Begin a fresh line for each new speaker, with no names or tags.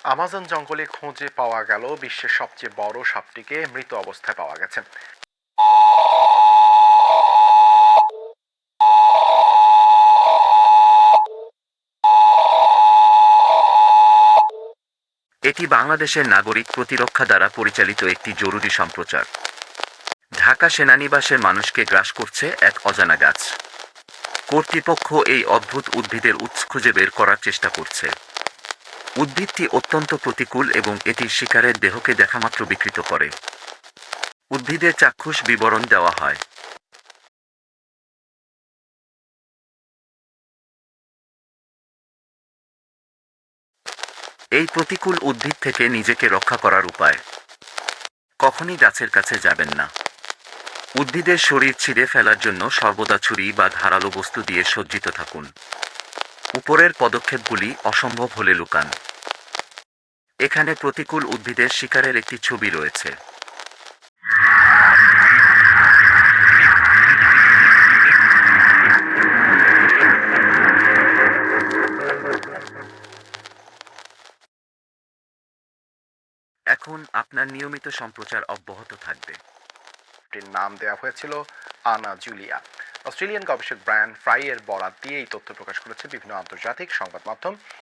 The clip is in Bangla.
আমাজন জঙ্গলে খুঁজে পাওয়া গেল বিশ্বের সবচেয়ে বড় সাপটিকে মৃত অবস্থায় পাওয়া গেছে।
এটি বাংলাদেশের নাগরিক প্রতিরক্ষা দ্বারা পরিচালিত একটি জরুরি সম্প্রচার। ঢাকা সেনানিবাসের মানুষকে গ্রাস করছে এক অজানা গাছ। কর্তৃপক্ষ এই অদ্ভুত উদ্ভিদের উৎস খুঁজে বের করার চেষ্টা করছে। উদ্ভিদটি অত্যন্ত প্রতিকূল এবং এটির শিকারের দেহকে দেখামাত্র বিকৃত করে। উদ্ভিদের চাক্ষুষ বিবরণ দেওয়া হয়। এই প্রতিকূল উদ্ভিদ থেকে নিজেকে রক্ষা করার উপায়: কখনই গাছের কাছে যাবেন না। উদ্ভিদের শরীর ছিঁড়ে ফেলার জন্য সর্বদা ছুরি বা ধারালো বস্তু দিয়ে সজ্জিত থাকুন। উপরের পদক্ষেপগুলি অসম্ভব হলে লুকান। এখানে প্রতিকূল উদ্ভিদের শিকারের একটি ছবি রয়েছে। এখন আপনার নিয়মিত সম্প্রচার অব্যাহত থাকবে।
এটির নাম দেওয়া হয়েছিল আনা জুলিয়া। অস্ট্রেলিয়ান গবেষক ব্রায়ান ফ্রাই এর বরাত দিয়ে এই তথ্য প্রকাশ করেছে বিভিন্ন আন্তর্জাতিক সংবাদ মাধ্যম।